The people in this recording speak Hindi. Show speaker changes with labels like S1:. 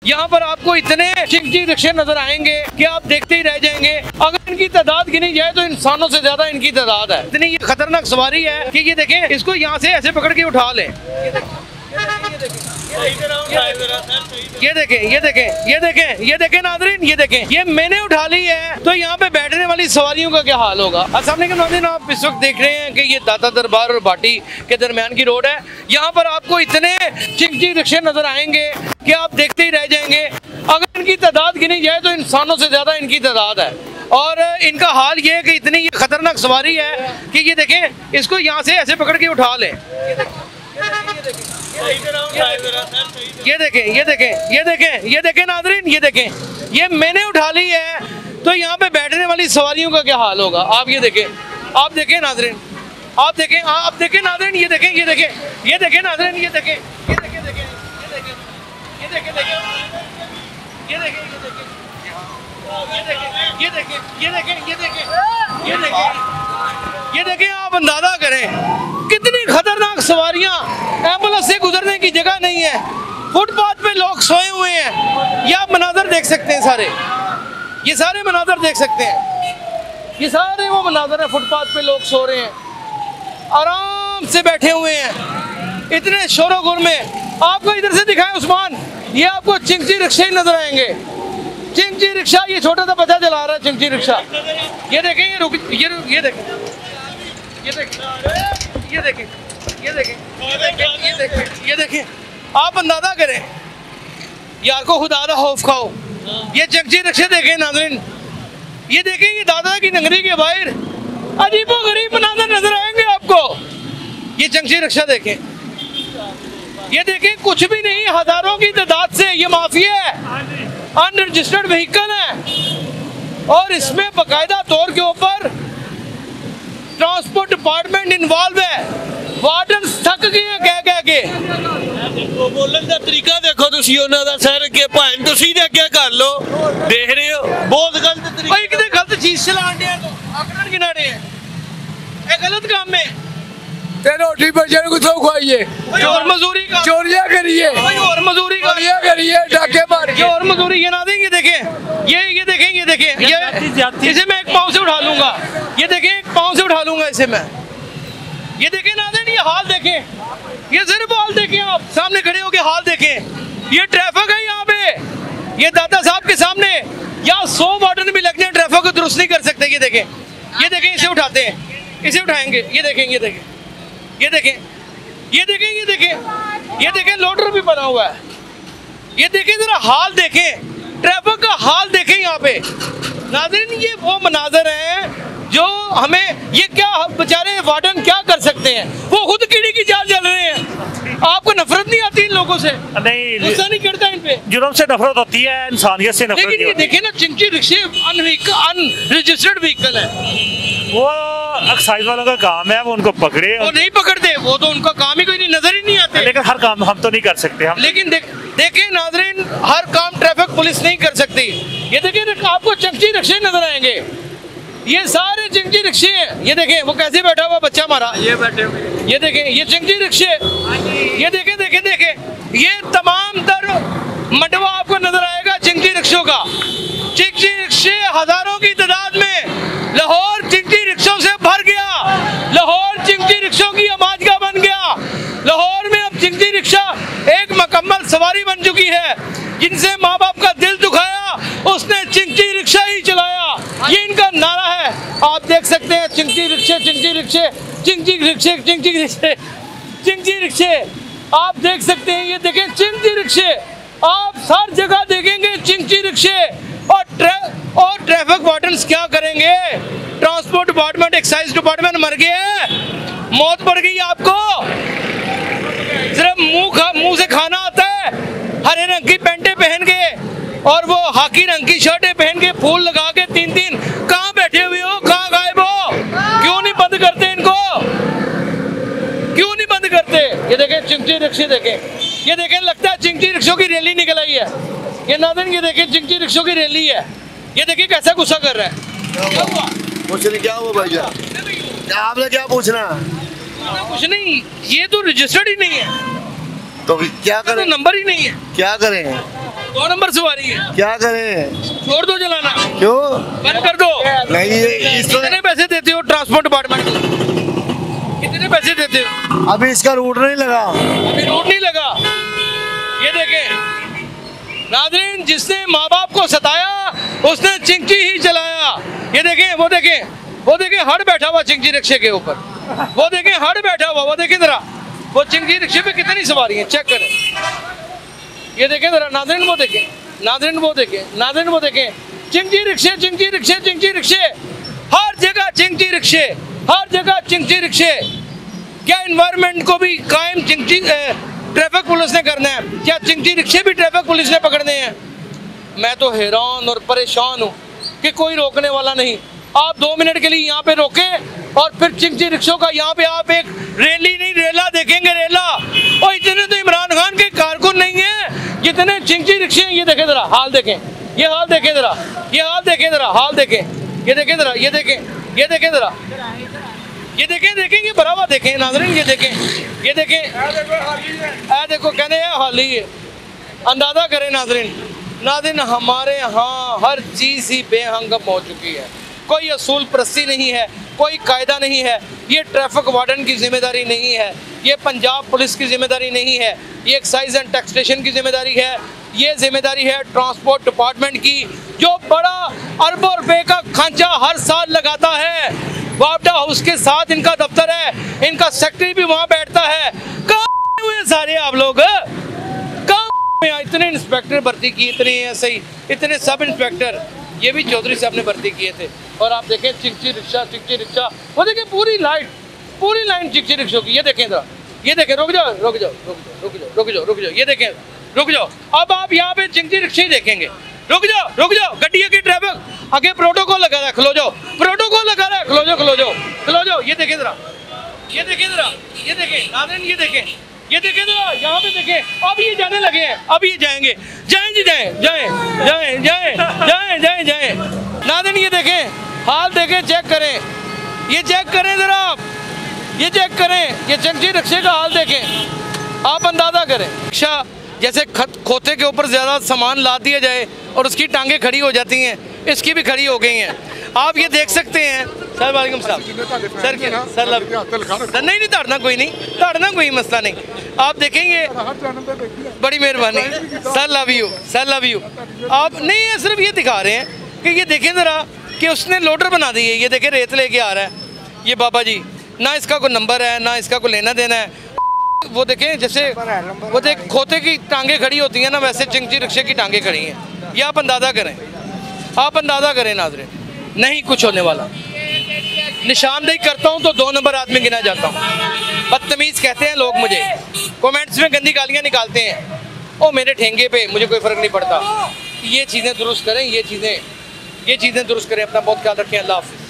S1: यहाँ पर आपको इतने चिंची रिक्शे नजर आएंगे कि आप देखते ही रह जाएंगे। अगर इनकी तादाद गिनी जाए तो इंसानों से ज्यादा इनकी तादाद है। इतनी ये खतरनाक सवारी है कि ये देखें, इसको यहाँ से ऐसे पकड़ के उठा लें। ये देखें, ये देखें, ये देखें, ये देखें नाज़रीन, ये देखें, ये मैंने उठा ली है तो यहाँ पे बैठने वाली सवारियों का क्या हाल होगा। अस्सलाम वालेकुम नाज़रीन, आप इस वक्त देख रहे हैं कि ये दाता दरबार और भाटी के दरमियान की रोड है। यहाँ पर आपको इतने चिंची रिक्शे नजर आएंगे कि आप देखते ही रह जाएंगे। अगर इनकी तादाद गिनी जाए तो इंसानों से ज्यादा इनकी तादाद है और इनका हाल ये है कि इतनी ये खतरनाक सवारी है कि ये देखें, इसको यहाँ से ऐसे पकड़ के उठा लें। ये देखें, ये देखें, ये देखें, ये देखें नाज़रीन, ये देखें, ये मैंने उठा ली है तो यहाँ पे बैठने वाली सवारियों का क्या हाल होगा। आप ये देखें, आप देखें नाज़रीन, आप देखें, आप देखें नाज़रीन, ये देखें, ये देखें, ये देखें नाज़रीन, ये देखें, ये देखें, देखें, ये देखें, ये देखें, देखें, ये देखें, ये देखें, ये देखें, ये देखें, ये देखें, ये देखें, ये देखें, आप अंदाजा करें कितनी खतरनाक सवारियां। एम्बुलेंस से गुजरने की जगह नहीं है, फुटपाथ पे लोग सोए हुए हैं। ये आप मनाजर देख सकते हैं, सारे ये सारे मनाजर देख सकते हैं। ये सारे वो मनाजर है, फुटपाथ पे लोग सो रहे हैं, आराम से बैठे हुए हैं इतने शोर गुल में। आपको इधर से दिखाएं उस्मान, ये आपको चिंची रिक्शे ही नजर आएंगे। चिंची रिक्शा, ये छोटा सा बच्चा चला रहा है चिंची रिक्शा। ये देखें, ये रुक, ये देखें, ये देखें, ये देखें, ये देखें, ये देखें, ये देखें, ये देखें, आप अंदाजा करें यार को खुदा दा खौफ खाओ। ये चिंची रिक्शे देखें नाज़रीन, ये देखें, ये दादा की नगरी के बाहर अजीबो गरीब मनाज़र नजर आएंगे आपको। ये चिंची रिक्शा देखें, ये देखें, कुछ भी नहीं, हजारों की तादाद से ये माफिया है, अनरजिस्टर्ड व्हीकल है और इसमें बाकायदा तौर के ऊपर ट्रांसपोर्ट डिपार्टमेंट इन्वॉल्व है। वार्डन थक गए कह कह के।
S2: वो बोलने का तरीका देखो तुसी उन्हां दा सर के भां तुसी दे अगे कर लो, देख रहे हो बहुत गलत तरीका।
S1: भाई कितने गलत चीज चलाने हैं तो आकलन गिनाने हैं, ये गलत काम है।
S3: ते रोटी बच्चे को तो खुआइए,
S1: और मजदूरी का
S3: चोरियां करिए,
S1: और मजदूरी
S3: चोरियां करिए, डाके मारिए,
S1: और मजदूरी ये ना देंगे। देखें, ये देखें, ये देखें, ये इसे मैं एक पाँव से उठा लूंगा। ये देखें, एक पाँव से उठा लूंगा इसे मैं। ये देखें नाज़रीन, ये हाल देखें, ये सिर्फ हाल देखें, आप सामने खड़े होके हाल देखें। ये ट्रैफिक है यहाँ पे, ये दादा साहब के सामने यहाँ 100 वार्डन भी लग जाए ट्रैफिक को दुरुस्त नहीं कर सकते। ये देखें, ये देखें, इसे उठाते हैं, इसे उठाएंगे। ये देखें, ये देखें, ये देखें, ये देखें, ये देखें, ये देखें, लोडर भी बना हुआ है। ये देखें, जरा हाल देखें, ट्रैफिक का हाल देखें यहाँ पे नाज़रीन। ये वो मनाजर हैं जो हमें, ये क्या बेचारे वार्डन क्या कर सकते हैं, वो खुद कीड़ी की जाल जल रहे हैं। आपको नफरत नहीं आती इन लोगों से?
S4: नहीं,
S1: गुस्सा नहीं करता इन पे?
S4: जुर्म से नफरत होती है, इंसानियत से नफरत।
S1: लेकिन ये देखें ना, चिंची रिक्शे अनरजिस्टर्ड व्हीकल है।
S4: वो एक्साइज वालों का काम है, वो उनको पकड़े।
S1: वो नहीं पकड़ते, वो तो उनका काम ही कोई नहीं, नजर ही नहीं आते।
S4: लेकिन हर काम हम तो नहीं कर सकते हम।
S1: लेकिन देखें नाज़रीन, हर काम ट्रैफिक पुलिस नहीं कर सकती। ये देखें, आपको चिंची रिक्शे नजर आएंगे, ये सारे चिंची रिक्शे हैं। ये देखें, वो कैसे बैठा हुआ बच्चा हमारा, ये बैठे हुए, ये देखें, ये चिंची रिक्शे, ये देखें, देखें, देखें, ये तमाम तर मडवा आपको नजर आएगा चिंची रिक्शों का। चिंची रिक्शे हजारों की तादाद में लाहौर चिंची रिक्शों से भर गया। लाहौर चिंची रिक्शों की आमाजगा बन गया। लाहौर में अब चिंची रिक्शा एक मुकम्मल सवारी बन चुकी है। जिनसे माँ बाप का दिल दुखाया उसने चिंची रिक्शा ही चलाया, ये इनका नारा है। आप देख सकते हैं, चिंची रिक्शे, चिंची रिक्शे, चिंची रिक्शे, चिंची रिक्शे, चिंची रिक्शे, आप देख सकते हैं। ये देखें, चिंची रिक्शे, आप हर जगह देखेंगे चिंची रिक्शे। और ट्रैफिक वार्डन्स क्या करेंगे? ट्रांसपोर्ट डिपार्टमेंट, एक्साइज डिपार्टमेंट मर गए हैं, मौत पड़ गई आपको। सिर्फ मुंह से खाना आता है, हरे रंग की पैंटें पहन के और वो हाकी रंग की शर्टें पहन के, फूल लगा के, 3-3 कहाँ बैठे हुए हो, कहाँ गायब हो? क्यों नहीं बंद करते इनको, क्यों नहीं बंद करते? ये देखें, चिंची रिक्शे देखें, ये देखें, लगता है चिंची रिक्शों की रैली निकल आई है। ये नाज़रीन, ये देखें, चिंची रिक्शों की रैली है। ये देखिए कैसा गुस्सा कर रहा है। क्या हुआ?
S2: कुछ नहीं, क्या हुआ भाईजान, आपने क्या पूछना?
S1: कुछ नहीं, ये तो रजिस्टर्ड ही नहीं है,
S2: तो क्या करें?
S1: तो नंबर ही नहीं है।
S2: क्या करें?
S1: 2 नंबर सवारी है,
S5: क्या करें,
S1: छोड़ दो चलाना,
S5: क्यों
S1: बंद कर दो।
S5: नहीं, ये इस
S1: कितने पैसे देते हो ट्रांसपोर्ट डिपार्टमेंट को? कितने पैसे देते हो?
S5: अभी इसका रूट नहीं लगा।
S1: अभी रूट नहीं लगा। ये देखें नाज़रीन, जिसने माँ बाप को सताया उसने चिंची ही चलाया। ये देखें, वो देखें, वो देखें हड़ बैठा हुआ चिंची रिक्शे के ऊपर, वो देखें हड़ बैठा हुआ, वो देखें जरा वो चिंची रिक्शे पे कितनी सवारी है, चेक करें। ये देखें जरा नाज़रीन, वो देखें नाज़रीन, वो देखें नाज़रीन, वो देखें चिंची रिक्शे, चिंची रिक्शे, चिंची रिक्शे, हर जगह चिंची रिक्शे, हर जगह चिंची रिक्शे। क्या इन्वायरमेंट को भी कायम चिंची ट्रैफिक पुलिस ने करना है? क्या चिंची रिक्शे भी ट्रैफिक पुलिस ने पकड़ने हैं? मैं तो हैरान और परेशान हूँ कि कोई रोकने वाला नहीं। आप 2 मिनट के लिए यहाँ पे रोके और फिर चिंची रिक्शों का यहाँ पे आप एक रैली नहीं रेला देखेंगे, रेला। और इतने तो इमरान खान के कारकुन नहीं है जितने चिंची रिक्शे हैं। ये देखें जरा हाल देखें, ये हाल देखें जरा, ये हाल देखें जरा, हाल देखें, ये देखें जरा, ये देखें, ये देखें जरा, ये देखें, देखेंगे बराबर देखें नाज़रीन, ये देखें, ये देखें, देखो कहने हाल ही है। अंदाज़ा करें नाज़रीन, नाज़रीन हमारे यहाँ हर चीज़ ही बेहंगम हो चुकी है। कोई असूल परस्ती नहीं है, कोई कायदा नहीं है। ये ट्रैफिक वार्डन की जिम्मेदारी नहीं है, ये पंजाब पुलिस की जिम्मेदारी नहीं है, ये एक्साइज एंड टैक्सेशन की जिम्मेदारी है। ये जिम्मेदारी है ट्रांसपोर्ट डिपार्टमेंट की, जो बड़ा अरबों रुपए का खांचा हर साल लगाता है। वापडा हाउस के साथ इनका दफ्तर है, इनका सेक्रेटरी भी वहाँ बैठता है। कहाँ हुए सारे आप लोग? कहाँ इतने इंस्पेक्टर भर्ती किए, इतने ऐसे ही इतने सब इंस्पेक्टर, ये भी चौधरी साहब ने भर्ती किए थे। और आप देखें चिंची रिक्शा, चिंची रिक्शा, वो देखें पूरी लाइन चिंची रिक्शों की। ये देखें जरा, ये देखें, रुक जाओ रुक जाओ रुक जाओ रुक जाओ रुक जाओ रुक जाओ, ये देखें, रुक जाओ। अब आप यहाँ पे चिंची रिक्शे ही देखेंगे। रुक जाओ, गड्डिया की ट्रैफिक आगे प्रोटोकॉल लगा रहा है, खलो जाओ, प्रोटोकॉल लगा रहा है, खलो जाओ, खलो जाओ, खलो जाओ। ये देखें जरा, ये देखें जरा, ये देखें नाज़रीन, ये देखें, ये देखें जरा, यहाँ पे देखें। अब ये जाने लगे हैं, अब ये जाएंगे, जाएं जी, जाएं जाएं जाएं जाएं जाएं जाएं जाएं। नाज़रीन ये देखें, हाल देखें, चेक करें, ये चेक करें जरा आप, ये चेक करें, ये चिंची रिक्शे का हाल देखें। आप अंदाज़ा करें, रिक्शा जैसे खोते के ऊपर ज़्यादा सामान ला दिया जाए और उसकी टांगें खड़ी हो जाती हैं, इसकी भी खड़ी हो गई हैं। आप ये देख सकते हैं। सर वालेकुम सलाम सर, क्या सर नहीं ताड़ना कोई नहीं, ताड़ना कोई मसला नहीं। आप देखेंगे, बड़ी मेहरबानी sir, love you sir, love you. आप नहीं है, सिर्फ ये दिखा रहे हैं कि ये देखें ज़रा कि उसने लोडर बना दी है। ये देखें रेत लेके आ रहा है ये बाबा जी, ना इसका कोई नंबर है, ना इसका कोई लेना देना है। वो देखें जैसे वो देख खोते की टांगे खड़ी होती हैं ना, वैसे चिंची रिक्शे की टांगे खड़ी हैं। ये आप अंदाज़ा करें, आप अंदाज़ा करें नाज़रीन, नहीं कुछ होने वाला। निशानदेही करता हूँ तो 2 नंबर आदमी गिना जाता हूँ। बदतमीज़ कहते हैं लोग मुझे, कमेंट्स में गंदी गालियाँ निकालते हैं। ओ मेरे ठेंगे पे मुझे कोई फ़र्क नहीं पड़ता। ये चीज़ें दुरुस्त करें, ये चीज़ें दुरुस्त करें। अपना बहुत ख्याल रखें। अल्लाह हाफ़िज़।